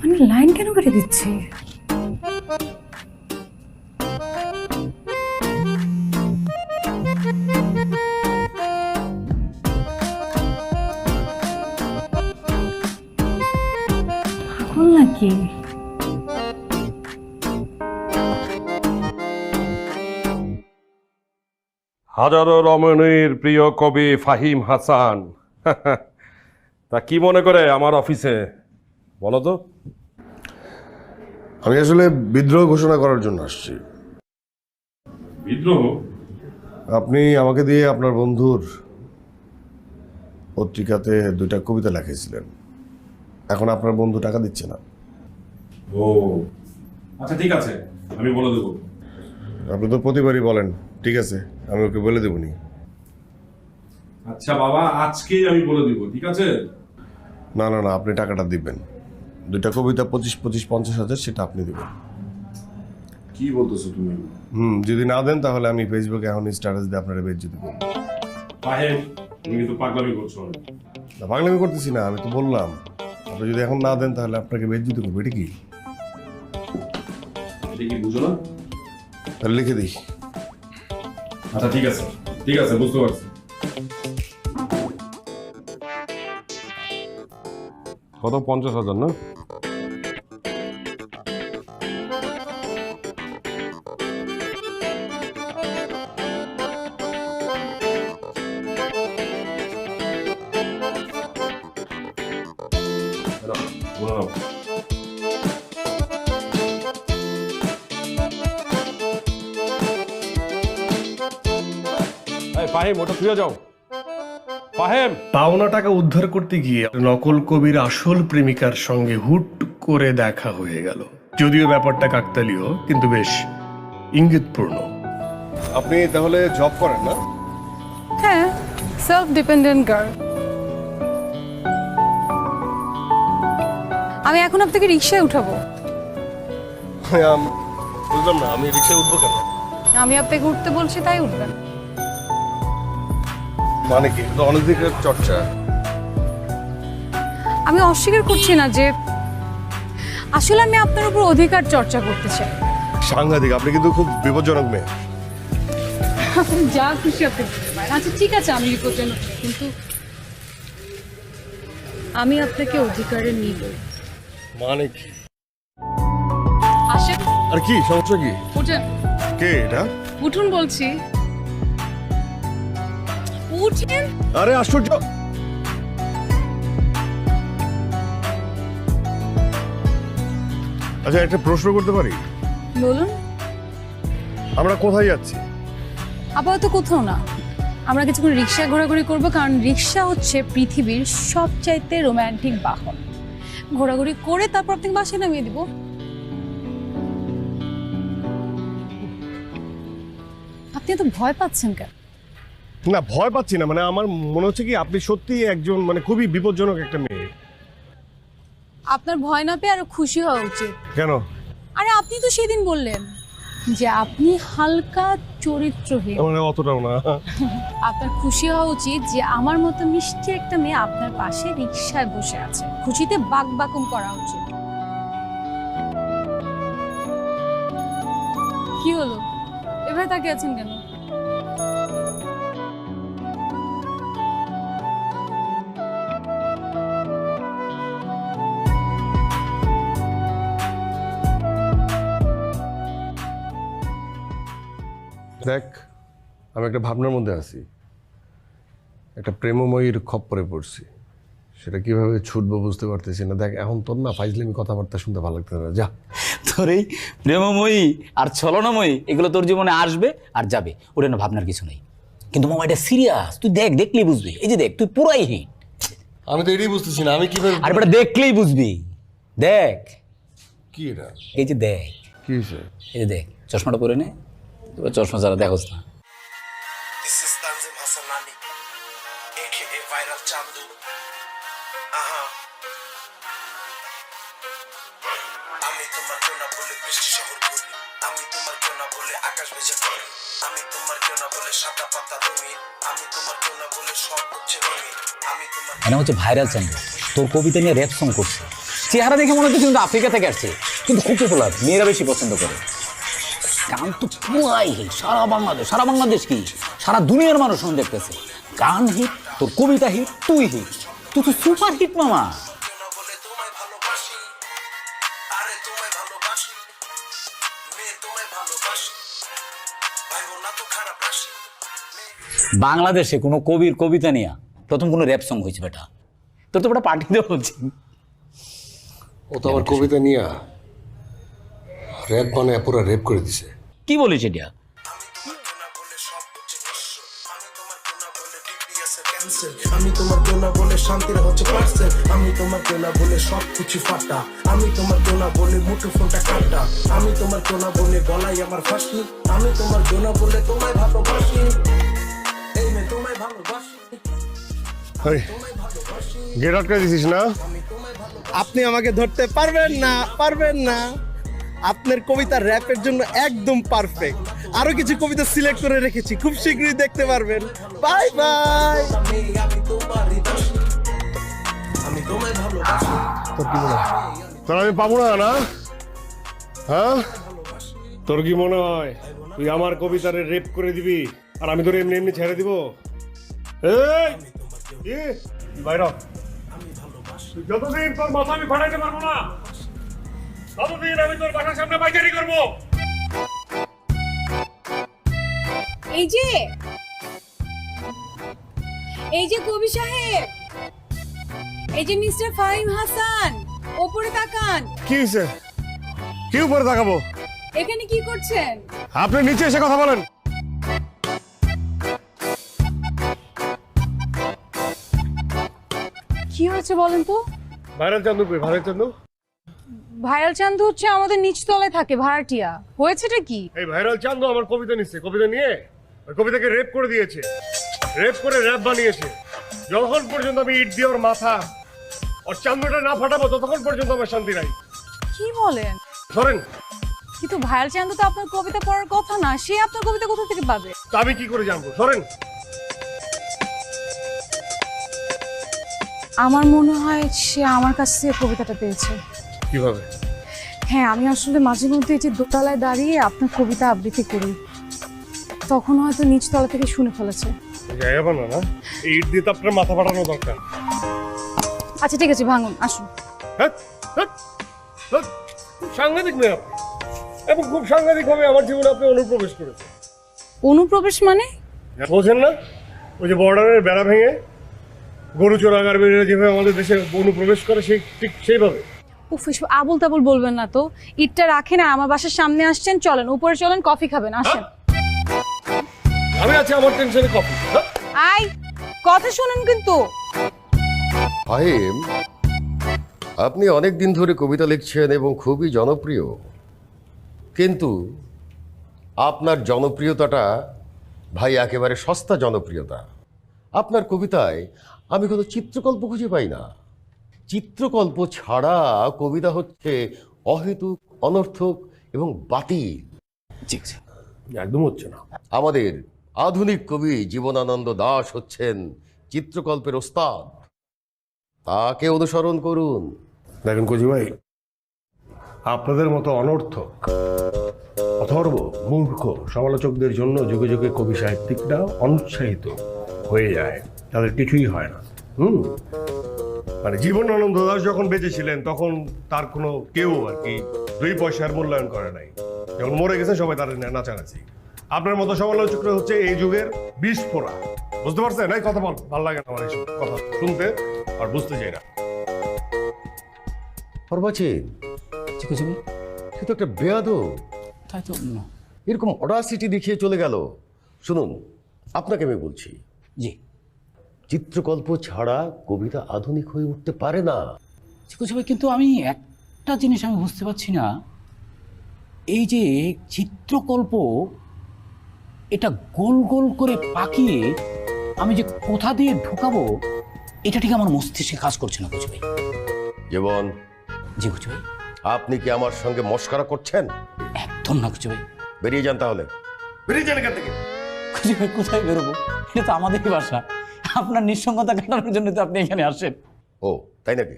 মানে লাইন কেন কেটে দিচ্ছে? পাগল নাকি? হাজারো রমণীর প্রিয় কবি ফাহিম হাসান তা কি মনে করে আমার অফিসে বলো তো? আমি আসলে বিদ্রোহ ঘোষণা করার জন্য আসছি। বিদ্রোহ? আপনি আমাকে দিয়ে আপনার বন্ধুর পত্রিকাতে 2টা কবিতা লিখেছিলেন, এখন আপনার বন্ধু টাকা দিচ্ছে না। ও আচ্ছা, ঠিক আছে, আমি বলে দেবো। আপনি তো প্রতিবারই বলেন, ঠিক আছে আমি ওকে বলে দেবনি। আচ্ছা বাবা, আজকেই আমি বলে দিব, ঠিক আছে? না না না, আপনি টাকাটা দিবেন। 2টা কবিতা 25-50 সেটা আপনি দিবেন। কি বলতেছো তুমি? যদি না দেন তাহলে আমি ফেসবুকে এখন স্ট্যাটাস দিয়ে আপনারা বেজ্জতি করব। ফাহিম, তুমি কিন্তু পাগলামি করছো। না, পাগলামি করতেছি না, আমি তো বললাম আপনি যদি এখন না দেন তাহলে আপনাকে বেজ্জতি করবো। এটা কি? এটা কি বুঝো না? তাহলে লিখে দিই। আচ্ছা ঠিক আছে, ঠিক আছে, বুঝতে পারছি। কত? 50,000 না? বলে নাও। এই ফাহিম, ওটা ফিরে যাও। ফাহিম, পাওনা টাকা উদ্ধার করতে গিয়ে নকল কবির আসল প্রেমিকার সঙ্গে হুট করে দেখা হয়ে গেল। যদিও ব্যাপারটা কাকতালীয়, কিন্তু বেশ ইঙ্গিতপূর্ণ। আপনি তাহলে জব করেন না? হ্যাঁ, সেলফ ডিপেন্ডেন্ট গার্ল। আমি এখন আপনাকে রিক্সায় উঠাবো। বুঝলাম না, আমি রিক্সায় উঠবো কেন? আমি আপনাকে উঠতে বলছি, তাই উঠবেন। মানে কি? তো অনেক দিকের চর্চা। আমি অস্বীকার করছি না যে আসলে আমি আপনার উপর অধিকার চর্চা করতে চাই। সাংঘাতিক, আপনি কিন্তু খুব বিপজ্জনক মেয়ে। আপনি যা খুশি আপনি করতে পারেন। আচ্ছা ঠিক আছে, আমি বিপজ্জনক, কিন্তু আমি আপনাকে অধিকারে নিব। মানে কি? আসেন, আর কি সমস্যা কি? উঠেন। কে এটা? উঠুন বলছি, উঠেন। আরে আশ্চর্য! আচ্ছা, একটা প্রশ্ন করতে পারি? বলুন। আমরা কোথায় যাচ্ছি? আপাতত কোথাও না, আমরা কিছুক্ষণ রিক্সা ঘোরাঘুরি করবো, কারণ রিক্সা হচ্ছে পৃথিবীর সবচাইতে রোমান্টিক বাহন। ঘোরাঘুরি করে তারপর আপনাকে বাসায় নামিয়ে দিব। আপনি এত ভয় পাচ্ছেন কেন? না, ভয় পাচ্ছি না, মানে আমার মনে হচ্ছে কি আপনি সত্যি একজন মানে খুবই বিপজ্জনক একটা মেয়ে। আপনার ভয় না পেয়ে আরো খুশি হওয়া উচিত। কেন? আরে আপনি তো সেদিন বললেন যে আপনি হালকা চরিত্রহীন। মানে অতটাও না। আপনার খুশি হওয়া উচিত যে আমার মতো মিষ্টি একটা মেয়ে আপনার পাশে রিক্সায় বসে আছে। খুশিতে বাকবাকুম করা উচিত। কি হলো, এভাবে তাকিয়ে আছেন কেন? দেখ, আমি একটা ভাবনার মধ্যে আছি। একটা প্রেমময়ীর খপ্পরে পড়ছি, সেটা কিভাবে ছুটবো বুঝতে পারতেছি না। দেখ, এখন তোর না ফাইজলামি কথাবার্তা শুনতে ভালো লাগতে না। যা, তোর এই প্রেমময়ী আর ছলনাময়ী এগুলো তোর জীবনে আসবে আর যাবে, ওটা না ভাবনার কিছু নেই। কিন্তু মামা এটা সিরিয়াস, তুই দেখ, দেখলেই বুঝবি। এই যে দেখ, তুই পুরাই হিট। আমি তো এটাই বুঝতেছি না, আমি কিভাবে। আর এটা দেখলেই বুঝবি। দেখ, কি এটা? এই যে দেখ, কি হয়েছে? এই যে দেখ, চশমাটা পরে নে। তোর চশমা ছাড়া দেখোস না। This is Tanzim Hassanani, aka Viral Chandu. আমি তোমার কেউ না বলে বৃষ্টি শহর করি, আমি তোমার কেউ না বলে আকাশ ভেজা করি, আমি তোমার কেউ না বলে সাদা পাতা রঙিন, আমি তোমার কেউ না বলে সব হচ্ছে রঙিন, আমি তোমার। এনে হচ্ছে ভাইরাল চ্যানেল, তোর কবিতা নিয়ে র্যাপ সং করছে। চেহারা দেখে মনে হচ্ছে কিন্তু আফ্রিকা থেকে আসছে, কিন্তু খুব পপুলার, মেয়েরা বেশি পছন্দ করে। গান তো পুরাই হিট, সারা বাংলাদেশ কি সারা দুনিয়ার মানুষ শুনে দেখতেছে। গান হিট, তোর কবিতা হিট, তুই হিট, তুই তো সুপার হিট মামা। কেউ না বলে তোমায় ভালোবাসি, আরে তোমায় ভালোবাসি, মেয়ে তোমায় ভালোবাসি, ভাইবো না তো খারাপ রাশি। বাংলাদেশে কোনো কবির কবিতা নিয়ে প্রথম কোনো র্যাপ সং হয়েছে বেটা, তোর তো বেটা পার্টি দেওয়া হচ্ছে। ও তো আমার কবিতা নিয়ে র্যাপ মানে পুরো রেপ করে দিছে। কি বলিস এটা? আমি তোমার কেউ না বলে শান্তির হচ্ছে পার্সেল, আমি তোমার কেউ না বলে সব কিছু ফাটা, আমি তোমার কেউ না বলে মুঠো ফোনটা কাটা, আমি তোমার কেউ না বলে গলায় আমার ফাঁসি, আমি তোমার কেউ না বলে তোমায় ভালোবাসি, এই মেয়ে তোমায় ভালোবাসি। গেট আটকে দিছিস না? আপনি আমাকে ধরতে পারবেন না আপনার কবিতা র্যাপের জন্য একদম পারফেক্ট। আরো কিছু কবিতা সিলেক্ট করে রেখেছি, খুব শীঘ্রই দেখতে পারবেন। Bye bye. তোর আমি পাবো না না? হ্যাঁ, তোর কি মনে হয় তুই আমার কবিতারে রেপ করে দিবি আর আমি তোর এমনি এমনি ছেড়ে দিব? এই বাইর হ। তুই যতদিন তোর মাথা আমি ফাটাইতে পারবো না ততদিন আমি তোর বাসার সামনে পাইকারি করবো। এই যে কবি সাহেব, এই যে মিস্টার ফাহিম হাসান, ওপরে তাকান। কি হয়েছে? কি উপরে তাকাবো? এখানে কি করছেন? আপনি নিচে এসে কথা বলেন। কি হয়েছে বলেন তো? ভাইরাল চান্দু কই? ভাইরাল চান্দু? ভাইরাল চান্দু হচ্ছে আমাদের নিচতলায় থাকে, ভাড়াটিয়া। হয়েছেটা কি? এই ভাইরাল চান্দু আমার কবিতা নিচ্ছে, কবিতা নিয়ে ওই কবিতাকে রেপ করে দিয়েছে, রেপ করে র্যাপ বানিয়েছে। যখন পর্যন্ত আমি ইট দিয়ে ওর মাথা ওর চান্দুটা না ফাটাবো ততক্ষণ পর্যন্ত আমার শান্তি নাই। কি বলেন? ধরেন, কিন্তু ভাইরাল চান্দু তো আপনার কবিতা পড়ার কথা না, সে আপনার কবিতা কোথা থেকে পাবে? তা আমি কি করে জানবো? ধরেন, আমার মনে হয় সে আমার কাছ থেকে কবিতাটা পেয়েছে। কিভাবে? হ্যাঁ, আমি আসলে মাঝে মধ্যে এই যে দোতলায় দাঁড়িয়ে আপনার কবিতা আবৃত্তি করি, তখন হয়তো নিচতলা থেকে শুনে ফেলেছে। যাই হবে না, না এই ইট দিয়ে তো আপনার মাথা ফাটানো দরকার। আচ্ছা ঠিক আছে, ভাঙুন, আসুন। হ্যাঁ, হ্যাঁ, হ্যাঁ, সাংঘাতিক মেয়ে আপনি, এবং খুব সাংঘাতিক ভাবে আমার জীবনে আপনি অনুপ্রবেশ করেছেন। অনুপ্রবেশ মানে? বোঝেন না? ওই যে বর্ডারের বেড়া ভেঙে গরু চোরাগার বেরিয়ে যেভাবে আমাদের দেশে অনুপ্রবেশ করে, সেই ঠিক সেইভাবে। উফ, এসব আবল তাবল বলবেন না তো। ইটটা রাখেন আর আমার বাসার সামনে আসছেন, চলেন উপরে চলেন, কফি খাবেন, আসেন। আমি আছি আমার টেনশনে কফি। আই, কথা শুনুন কিন্তু। ফাহিম, আপনি অনেক দিন ধরে কবিতা লিখছেন এবং খুবই জনপ্রিয়, কিন্তু আপনার জনপ্রিয়তাটা ভাই একেবারে সস্তা জনপ্রিয়তা। আপনার কবিতায় আমি কোনো চিত্রকল্প খুঁজে পাই না। চিত্রকল্প ছাড়া কবিতা হচ্ছে অহেতুক, অনর্থক এবং বাতিল। একদম হচ্ছে না। আমাদের আধুনিক কবি জীবনানন্দ দাশ হচ্ছেন চিত্রকল্পের ওস্তাদ, তাকে অনুসরণ করুন। দেখেন কজি ভাই, আপনাদের মতো অনর্থক, অথর্ব, মূর্খ সমালোচকদের জন্য যুগে যুগে কবি সাহিত্যিকরা অনুৎসাহিত হয়ে যায়, তাদের কিছুই হয় না। মানে জীবনানন্দ দাশ যখন বেঁচে ছিলেন তখন তার কোনো কেউ আর কি 2 পয়সার মূল্যায়ন করে নাই। যখন মরে গেছে সবাই তার নাচানাচি। আপনার মতো সমালোচকরা হচ্ছে এই যুগের বিস্ফোরা, বুঝতে পারছেন? এই কথা বল, ভালো লাগে না আমার এইসব কথা শুনতে আর বুঝতে চাই না। অর্বাচীন, সে তো একটা বেয়াদব, তাই তো। এরকম অডাসিটি দেখিয়ে চলে গেল। শুনুন, আপনাকে আমি বলছি, জি, চিত্রকল্প ছাড়া কবিতা আধুনিক হয়ে উঠতে পারে না। কিন্তু আমি একটা জিনিস আমি বুঝতে পারছি না, এই যে চিত্রকল্প, এটা গোল গোল করে পাকিয়ে আমি যে কোথা দিয়ে ঢুকাবো, এটা ঠিক আমার মস্তিষ্কে কাজ করছে না কুচু ভাই। জীবন, জি কুচু ভাই। আপনি কি আমার সঙ্গে মস্করা করছেন? একদম না কুচু ভাই। বেরিয়ে যান তাহলে, বেরিয়ে যান এখান থেকে। কুচু ভাই, কোথায় বেরোবো? এটা তো আমাদেরই বাসা, আপনার নিঃসঙ্গতা কাটানোর জন্য তো আপনি এখানে আসেন। ও তাই নাকি?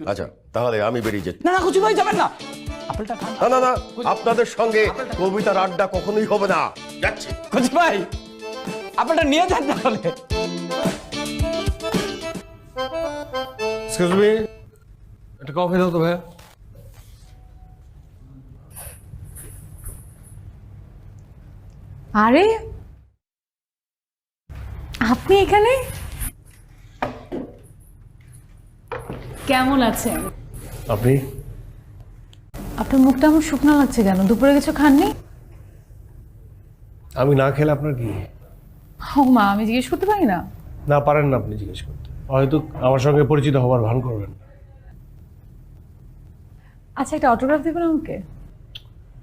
আচ্ছা, তাহলে আমি বেরিয়ে যাচ্ছি। না না কুচু ভাই, যাবেন না। আপেলটা খান। না না না, আপনাদের সঙ্গে কবিতার আড্ডা কখনোই হবে না। যাচ্ছি। কুচু ভাই, আপেলটা নিয়ে যান তাহলে। এক্সকিউজ মি, একটা কফি দাও তো ভাইয়া। আরে আপনি এখানে? কেমন আছেন আপনি? আপনার মুখটা আমার শুকনো লাগছে কেন? দুপুরে কিছু খাননি? আমি না খেলে আপনার কি? ও মা, আমি জিজ্ঞেস করতে পারি না? না পারেন না আপনি জিজ্ঞেস করতে, হয়তো আমার সঙ্গে পরিচিত হবার ভান করবেন। আচ্ছা, একটা অটোগ্রাফ দেবেন আমাকে?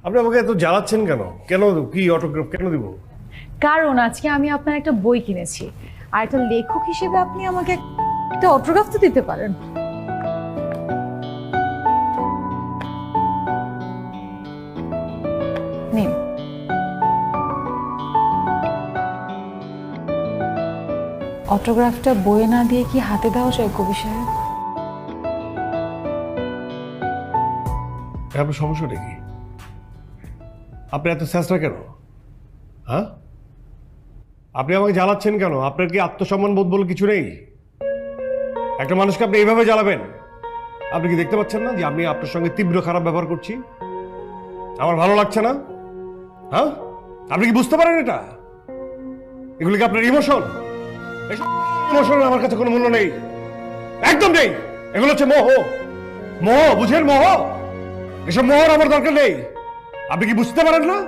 আপনি আমাকে এত জ্বালাচ্ছেন কেন? কেন কি অটোগ্রাফ কেন দিব? কারণ আজকে আমি আপনার একটা বই কিনেছি, আর একটা লেখক হিসেবে আপনি আমাকে একটা অটোগ্রাফ তো দিতে পারেন। নিন। অটোগ্রাফটা বইয়ে না দিয়ে কি হাতে দেওয়া যায় কবি সাহেব? আপনার সমস্যাটা কি? আপনি এত চেষ্টা কেন? হ্যাঁ, আপনি আমাকে জ্বালাচ্ছেন কেন? আপনার কি আত্মসম্মান বোধ বলে কিছু নেই? একটা মানুষকে আপনি এইভাবে জ্বালাবেন? আপনি কি দেখতে পাচ্ছেন না যে আমি আপনার সঙ্গে তীব্র খারাপ ব্যবহার করছি? আমার ভালো লাগছে না? হ্যাঁ, আপনি কি বুঝতে পারেন এটা? এগুলি কি আপনার ইমোশন? ইমোশনের আমার কাছে কোনো মূল্য নেই, একদম নেই। এগুলো হচ্ছে মোহ। মোহ, বুঝেন? মোহ। এসব মোহর আমার দরকার নেই। আপনি কি বুঝতে পারেন না?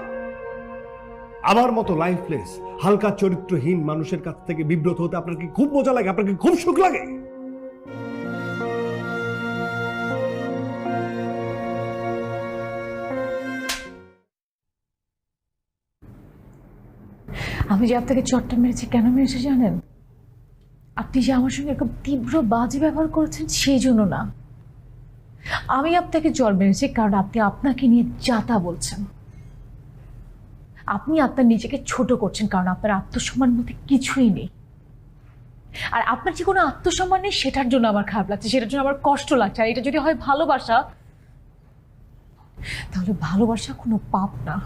আমার মতো লাইফলেস, হালকা চরিত্রহীন মানুষের কাছ থেকে বিব্রত হতে আপনার কি খুব মজা লাগে? আপনার কি খুব সুখ লাগে? আমি যে আপনাকে চটটা মেরেছি, কেন মেরেছি জানেন? আপনি যে আমার সঙ্গে এরকম তীব্র বাজে ব্যবহার করেছেন সেই জন্য না। আমি আপনাকে চর মেরেছি কারণ আপনি আপনাকে নিয়ে যাতা বলছেন। আপনি আপনার নিজেকে ছোট করছেন কারণ আপনার আত্মসম্মান মধ্যে কিছুই নেই। আর আপনার যে কোনো আত্মসম্মান নেই সেটার জন্য আমার খারাপ লাগছে, সেটার জন্য আমার কষ্ট লাগছে। আর এটা যদি হয় ভালোবাসা, তাহলে ভালোবাসা কোনো পাপ না।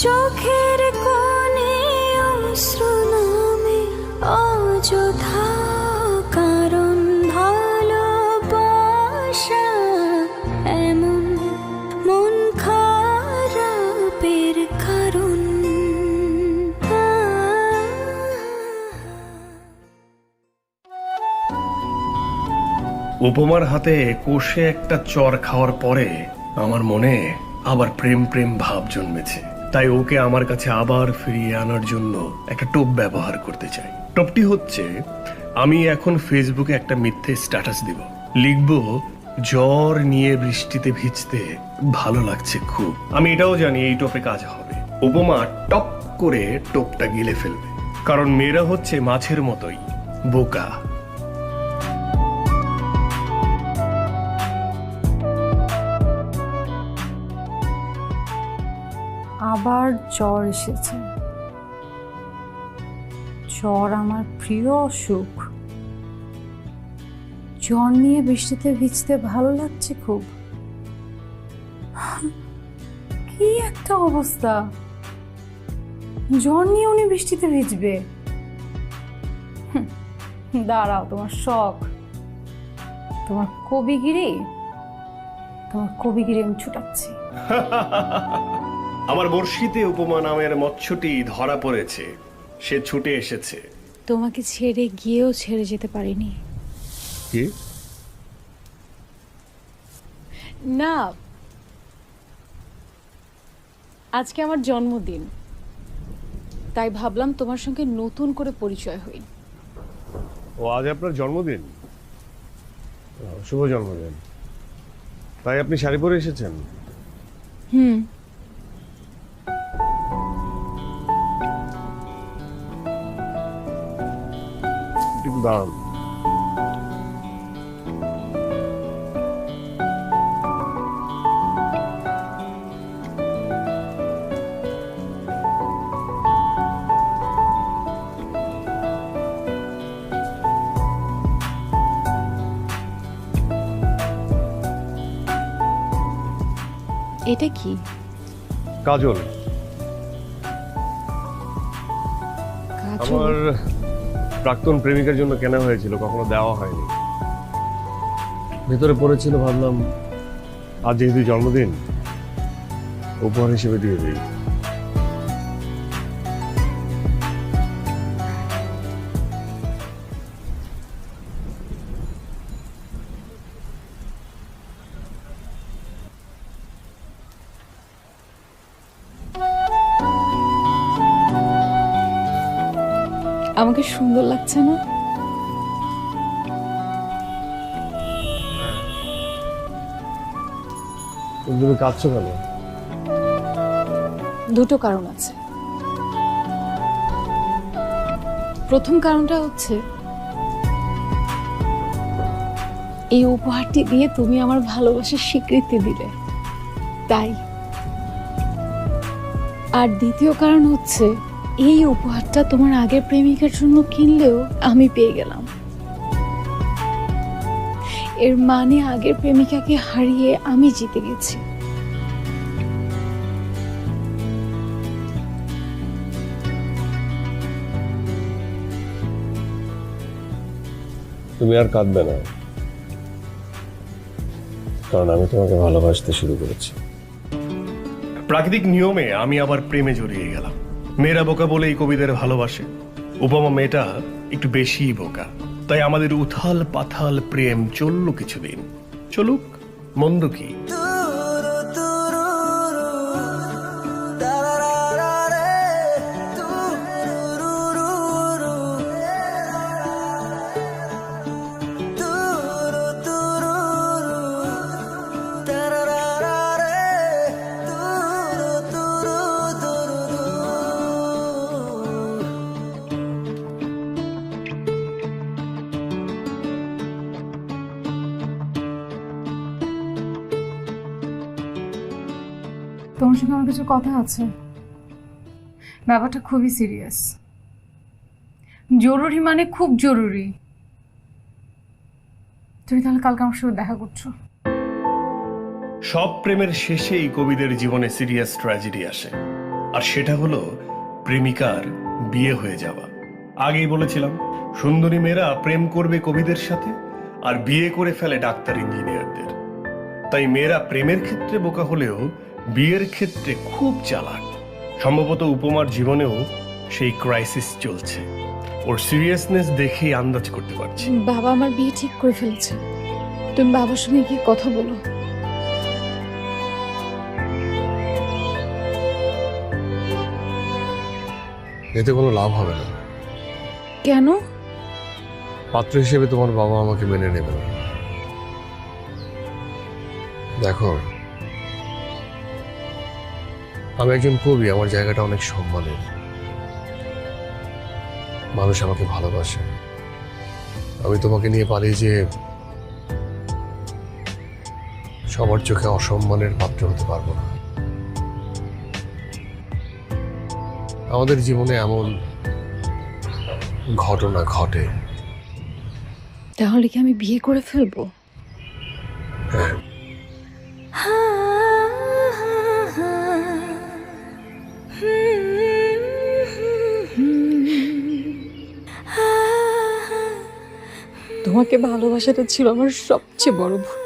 চোখের কোণে অশ্রু নামে অযথা কারণ, ভালোবাসা এমন মন খারাপের কারণ। উপমার হাতে কষে একটা চর খাওয়ার পরে আমার মনে আবার প্রেম প্রেম ভাব জন্মেছে। তাই ওকে আমার কাছে আবার ফিরিয়ে আনার জন্য একটা টোপ ব্যবহার করতে চাই। টোপটি হচ্ছে, আমি এখন ফেসবুকে একটা মিথ্যে স্ট্যাটাস দিব, লিখব জ্বর নিয়ে বৃষ্টিতে ভিজতে ভালো লাগছে খুব। আমি এটাও জানি এই টোপে কাজ হবে। উপমা টপ করে টোপটা গিলে ফেলবে, কারণ মেয়েরা হচ্ছে মাছের মতোই বোকা। আবার জ্বর এসেছে। জ্বর আমার প্রিয় অসুখ। জ্বর নিয়ে বৃষ্টিতে ভিজতে ভালো লাগছে খুব। কি একটা অবস্থা! জ্বর নিয়ে উনি বৃষ্টিতে ভিজবে? দাঁড়াও, তোমার শখ, তোমার কবিগিরি আমি ছুটাচ্ছি। আমার বর্ষিতে উপমা নামের মৎস্যটি ধরা পড়েছে, সে ছুটে এসেছে। তোমাকে ছেড়ে গিয়েও ছেড়ে যেতে পারিনি। কি? না, আজকে আমার জন্মদিন, তাই ভাবলাম তোমার সঙ্গে নতুন করে পরিচয় হই। ও, আজ আপনার জন্মদিন? শুভ জন্মদিন। তাই আপনি শাড়ি পরে এসেছেন? দাঁড়ান, এটা কি? কাজল। কাজল? আমার প্রাক্তন প্রেমিকার জন্য কেনা হয়েছিল, কখনো দেওয়া হয়নি। ভেতরে পড়েছিল, ভাবলাম আজ যেহেতু জন্মদিন, উপহার হিসেবে দিয়ে দিই। আমাকে সুন্দর লাগছে না? তুমি কাঁদছো কেন? দুটো কারণ আছে। প্রথম কারণটা হচ্ছে এই উপহারটি দিয়ে তুমি আমার ভালোবাসার স্বীকৃতি দিলে, তাই। আর দ্বিতীয় কারণ হচ্ছে এই উপহারটা তোমার আগের প্রেমিকার জন্য কিনলেও আমি পেয়ে গেলাম। এর মানে আগের প্রেমিকাকে হারিয়ে আমি জিতে গেছি। তুমি আর কাঁদবে না, কারণ আমি তোমাকে ভালোবাসতে শুরু করেছি। প্রাকৃতিক নিয়মে আমি আবার প্রেমে জড়িয়ে গেলাম। মেয়েরা বোকা বলেই কবিদের ভালোবাসে। উপমা মেয়েটা একটু বেশিই বোকা, তাই আমাদের উথাল পাথাল প্রেম চলল কিছুদিন। চলুক, মন্দ কি? তোমার সঙ্গে আমার কিছু কথা আছে। ব্যাপারটা খুবই সিরিয়াস, জরুরি, মানে খুব জরুরি। তুমি তাহলে কালকে আমার সঙ্গে দেখা করছো? সব প্রেমের শেষেই কবিদের জীবনে সিরিয়াস ট্র্যাজেডি আসে, আর সেটা হলো প্রেমিকার বিয়ে হয়ে যাওয়া। আগেই বলেছিলাম, সুন্দরী মেয়েরা প্রেম করবে কবিদের সাথে আর বিয়ে করে ফেলে ডাক্তার ইঞ্জিনিয়ারদের। তাই মেয়েরা প্রেমের ক্ষেত্রে বোকা হলেও বিয়ের ক্ষেত্রে খুব চালাক। সম্ভবত উপমার জীবনেও সেই ক্রাইসিস চলছে। ওর সিরিয়াসনেস দেখেই আন্দাজ করতে পারছি। বাবা আমার বিয়ে ঠিক করে ফেলেছে। তুমি বাবার সঙ্গে গিয়ে কথা বলো। এতে কোনো লাভ হবে না। কেন? পাত্র হিসেবে তোমার বাবা আমাকে মেনে নেবে না। দেখো, আমি একজন কবি, আমার জায়গাটা অনেক সম্মানের। মানুষ আমাকে ভালোবাসে। আমি তোমাকে নিয়ে পালিয়ে যে সবার চোখে অসম্মানের পাত্র হতে পারবো না। আমাদের জীবনে এমন ঘটনা ঘটে। তাহলে কি আমি বিয়ে করে ফেলবো? হ্যাঁ, তোমাকে ভালোবাসাটা ছিল আমার সবচেয়ে বড় ভুল।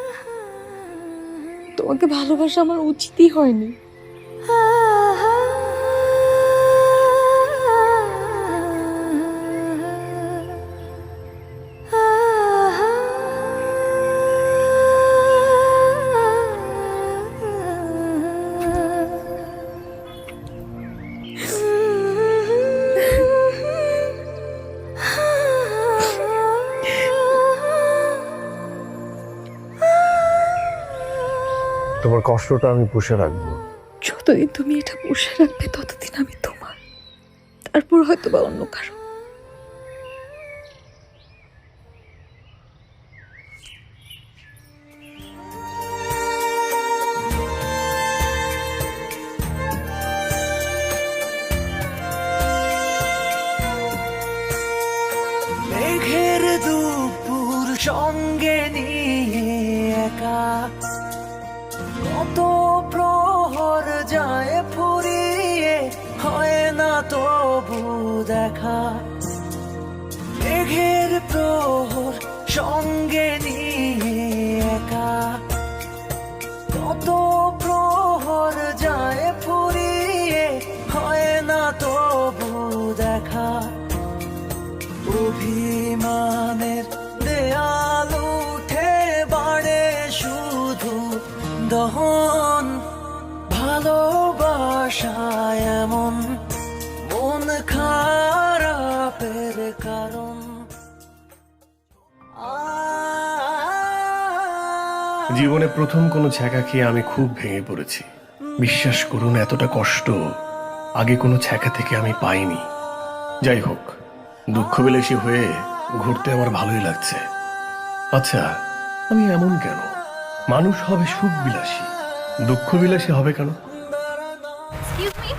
তোমাকে ভালোবাসা আমার উচিতই হয়নি। তোমার কষ্টটা আমি পুষে রাখবো। যতদিন তুমি এটা পুষে রাখবে ততদিন আমি তোমার, তারপর হয়তো বা অন্য কারো। মেঘের দুপুর সঙ্গে নিয়ে একা কত প্রহর যায় ফুরিয়ে, হয় না তবু দেখা। সঙ্গে নিয়ে একা কত প্রহর যায় ফুরিয়ে হয় না তবু দেখা অভিমানের দেয়াল উঠে বাড়ে শুধু দহন ভালোবাসা এমন মন খারাপের কারণ জীবনে প্রথম কোনো ছ্যাঁকা খেয়ে আমি খুব ভেঙে পড়েছি। বিশ্বাস করুন, এতটা কষ্ট আগে কোনো ছ্যাঁকা থেকে আমি পাইনি। যাই হোক, দুঃখ বিলাসী হয়ে ঘুরতে আমার ভালোই লাগছে। আচ্ছা, আমি এমন কেন? মানুষ হবে সুখ বিলাসী, দুঃখ বিলাসী হবে কেন? এক্সকিউজ মি,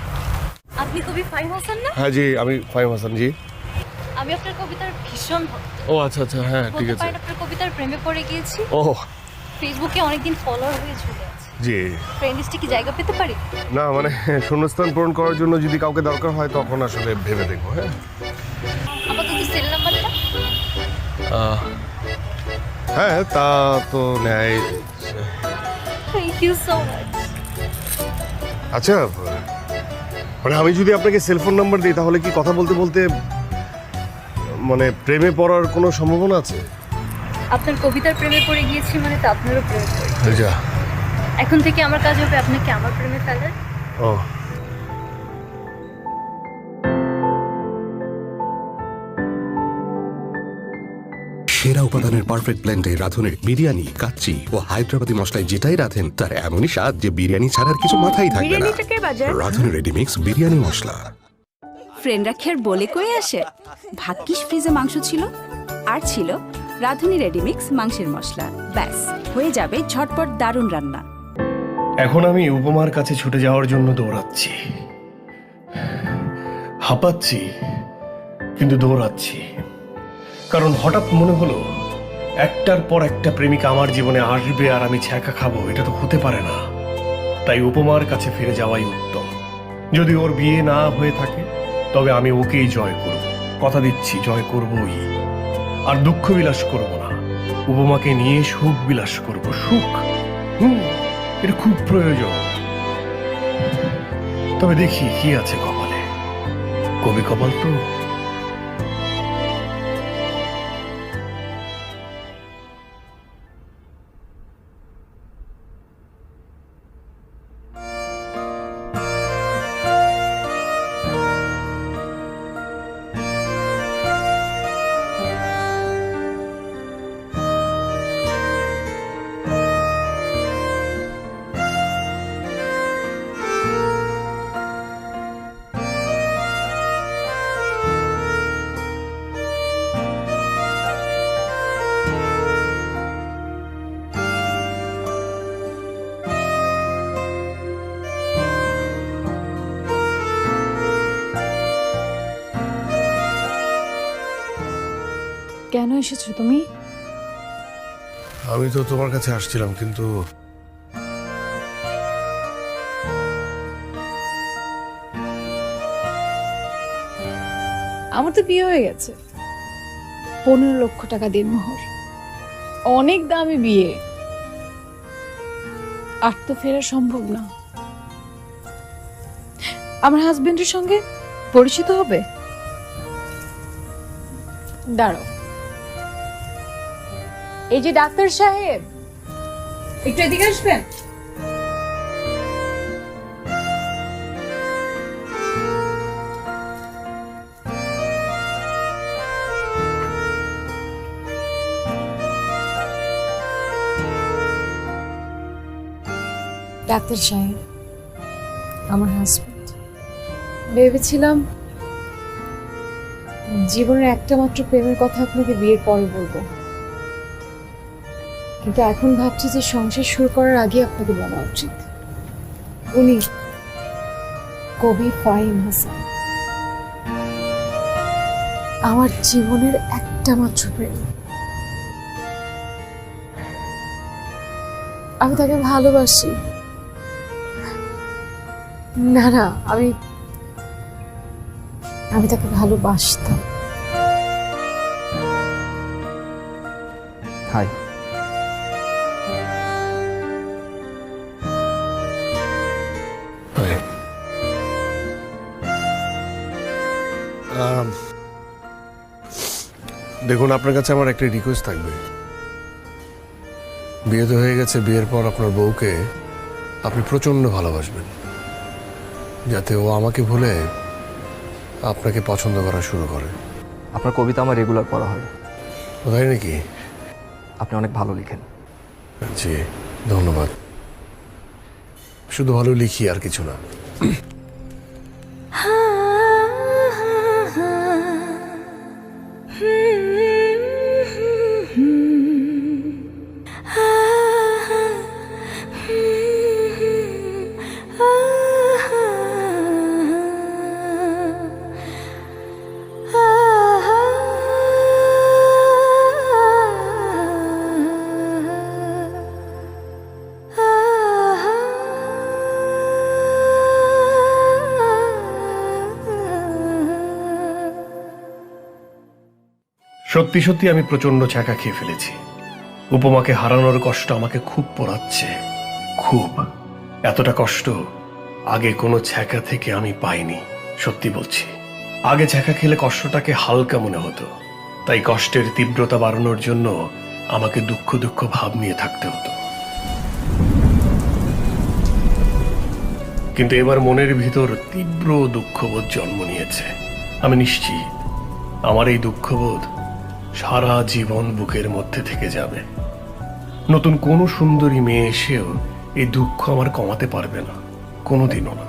আপনি কবি ফাহিম হাসান না? হ্যাঁ জি, আমি ফাহিম হাসান জি। আমি আপনার কবিতার ভীষণ ভক্ত। ও আচ্ছা আচ্ছা, হ্যাঁ ঠিক বলতে আছে। পারেন আপনার কবিতার প্রেমে পড়ে গিয়েছি। ও ফেসবুকে অনেকদিন ফলোয়ার হয়ে ঝুলে আছে। জি, ফ্রেন্ড লিস্টে কি জায়গা পেতে পারি? না মানে শূন্যস্থান পূরণ করার জন্য যদি কাউকে দরকার হয় তখন আসলে ভেবে দেখবো। হ্যাঁ আপাতত সেল নাম্বারটা। হ্যাঁ তা তো নেয়। Thank you so much. আচ্ছা, মানে আমি যদি আপনাকে সেলফোন নাম্বার দিই তাহলে কি কথা বলতে বলতে মানে প্রেমে পড়ার কোনো সম্ভাবনা আছে? আপনার কবিতার প্রেমে পড়ে গিয়েছি মানে তো আপনারও প্রেমে পড়ে। যা, এখন থেকে আমার কাজ হবে আপনাকে আমার প্রেমে ফেলার। ও সেরা উপাদানের পারফেক্ট ব্লেন্ডে রাঁধুনের বিরিয়ানি, কাচ্চি ও হায়দ্রাবাদি মশলায় যেটাই রাঁধেন তার এমনই স্বাদ যে বিরিয়ানি ছাড়ার কিছু মাথায় থাকবে না। রাঁধুনি রেডিমিক্স বিরিয়ানি মশলা। ফ্রেন্ডরা খের বলে কয়ে আসে, ভাগ্যিস ফ্রিজে মাংস ছিল, আর ছিল রাঁধুনি রেডিমিক্স মাংসের মশলা। ব্যাস হয়ে যাবে ঝটপট দারুণ রান্না। এখন আমি উপমার কাছে ছুটে যাওয়ার জন্য দৌড়াচ্ছি, হাঁপাচ্ছি, কিন্তু দৌড়াচ্ছি। কারণ হঠাৎ মনে হলো একটার পর একটা প্রেমিকা আমার জীবনে আসবে আর আমি ছ্যাঁকা খাবো, এটা তো হতে পারে না। তাই উপমার কাছে ফিরে যাওয়াই উত্তম। যদি ওর বিয়ে না হয়ে থাকে তবে আমি ওকেই জয় করব, কথা দিচ্ছি জয় করবই। আর দুঃখ বিলাস করব না, উপমাকে নিয়ে সুখ বিলাস করব। সুখ, এটা খুব প্রয়োজন। তবে দেখি কি আছে কপালে। কবি কপাল তো। কেন এসেছো তুমি? আমি তো তোমার কাছে আসছিলাম, কিন্তু আমার তো বিয়ে হয়ে গেছে। 15 লক্ষ টাকা দিনমোহর, অনেক দামি বিয়ে, আর তো ফেরা সম্ভব না। আমার হাজবেন্ডের সঙ্গে পরিচিত হবে। দাঁড়াও, এই যে ডাক্তার সাহেব, একটু এদিকে আসবেন। ডাক্তার সাহেব, আমার হাজবেন্ড। ভেবেছিলাম জীবনের একটা মাত্র প্রেমের কথা আপনাকে বিয়ের পরে বলবো, কিন্তু এখন ভাবছি যে সংসার শুরু করার আগে আপনাকে বলা উচিত। উনি কবি ফাহিম হাসান, আমার জীবনের একটা মাত্র প্রেম। আমি তাকে ভালোবাসি। না না, আমি তাকে ভালোবাসতাম। হাই। দেখুন, আপনার কাছে আমার একটা রিকোয়েস্ট থাকবে। বিয়ে তো হয়ে গেছে, বিয়ের পর আপনার বউকে আপনি প্রচণ্ড ভালোবাসবেন, যাতে ও আমাকে ভুলে আপনাকে পছন্দ করা শুরু করে। আপনার কবিতা আমার রেগুলার পড়া হয়। তাই নাকি? আপনি অনেক ভালো লিখেন। জি, ধন্যবাদ। শুধু ভালো লিখি, আর কিছু না। সত্যি সত্যি আমি প্রচন্ড ছ্যাঁকা খেয়ে ফেলেছি। উপমাকে হারানোর কষ্ট আমাকে খুব পোড়াচ্ছে, খুব। এতটা কষ্ট আগে কোনো ছ্যাঁকা থেকে আমি পাইনি, সত্যি বলছি। আগে ছ্যাঁকা খেলে কষ্টটাকে হালকা মনে হতো, তাই কষ্টের তীব্রতা বাড়ানোর জন্য আমাকে দুঃখ দুঃখ ভাব নিয়ে থাকতে হতো। কিন্তু এবার মনের ভিতর তীব্র দুঃখবোধ জন্ম নিয়েছে। আমি নিশ্চিত আমার এই দুঃখবোধ সারা জীবন বুকের মধ্যে থেকে যাবে। নতুন কোনো সুন্দরী মেয়ে এসেও এই দুঃখ আমার কমাতে পারবে না, কোনোদিনও না।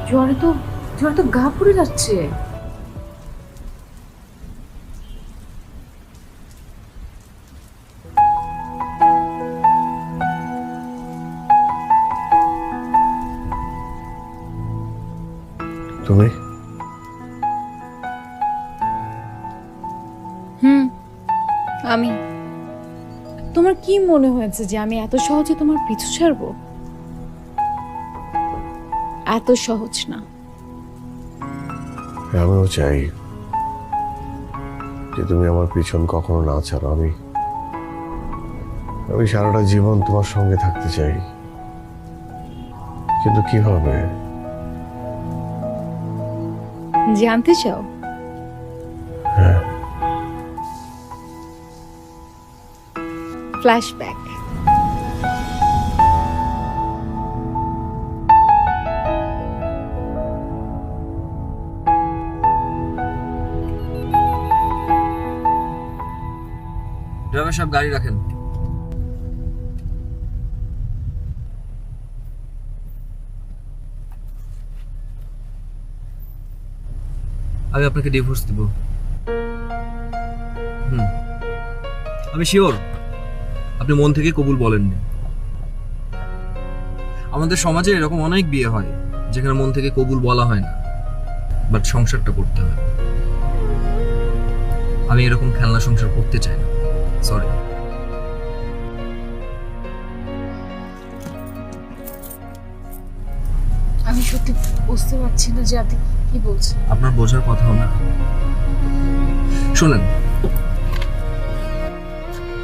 জ্বরে তো গা পুড়ে যাচ্ছে। তুমি আমি। তোমার কি মনে হয়েছে যে আমি এত সহজে তোমার পিছু ছাড়বো? এত সহজ না। আমিও চাই যে তুমি আমার পিছন কখনো না ছাড়ো। আমি সারাটা জীবন তোমার সঙ্গে থাকতে চাই, কিন্তু কিভাবে? জানতে চাও? হ্যাঁ। ফ্ল্যাশব্যাক। ড্রাইভার সাহেব, গাড়ি রাখেন। আমি আপনাকে ডিভোর্স দিব। আমি শিওর আপনি মন থেকে কবুল বলেননি। আমাদের সমাজে এরকম অনেক বিয়ে হয় যেখানে মন থেকে কবুল বলা হয় না, বাট সংসারটা করতে হয়। আমি এরকম খেলনা সংসার করতে চাই না, সরি। আমি সত্যি বুঝতে পারছি না যে আপনি কি বলছেন। আপনার বোঝার কথাও না। শোনেন,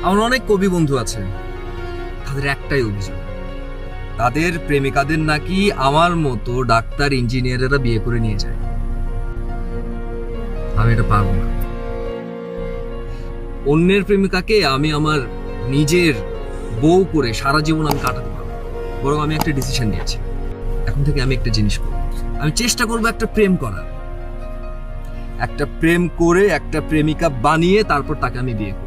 আমার অনেক কবি বন্ধু আছে, তাদের একটাই অভিযোগ, তাদের প্রেমিকাদের নাকি আমার মতো ডাক্তার ইঞ্জিনিয়ারেরা বিয়ে করে নিয়ে যায়। আমি এটা পারবো না। অন্যের প্রেমিকাকে আমি আমার নিজের বউ করে সারা জীবন আমি কাটাতে পারবো। বরং আমি একটা ডিসিশন নিয়েছি, এখন থেকে আমি একটা জিনিস করবো। আমি চেষ্টা করবো একটা প্রেম করার, একটা প্রেম করে একটা প্রেমিকা বানিয়ে তারপর তাকে আমি বিয়ে করব।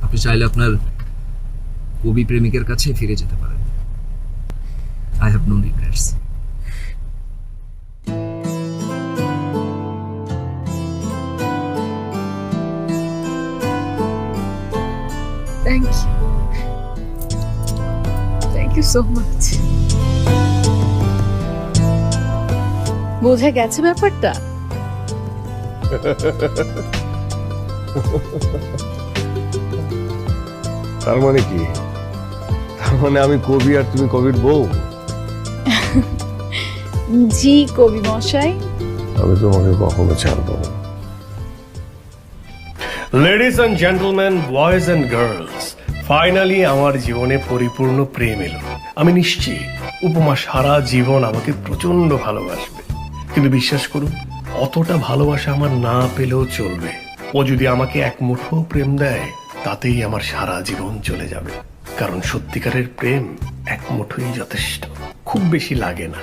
আপনি চাইলে আপনার কবি প্রেমিকের কাছে ফিরে যেতে পারেন। I have no regrets. Thank you, thank you so much. বোঝা গেছে ব্যাপারটা? তার মানে কি? তার মানে আমি কবি আর তুমি কবির বউ? জি কবি মশাই। আমি তোমাকে কখনো ছাড়বো না। Ladies and gentleman, boys and girls, finally আমার জীবনে পরিপূর্ণ প্রেম এলো। আমি নিশ্চিত উপমা সারা জীবন আমাকে প্রচন্ড ভালোবাসবে, কিন্তু বিশ্বাস করুন অতটা ভালোবাসা আমার না পেলেও চলবে। ও যদি আমাকে এক মুঠো প্রেম দেয় তাতেই আমার সারা জীবন চলে যাবে, কারণ সত্যিকারের প্রেম এক মুঠোই যথেষ্ট, খুব বেশি লাগে না।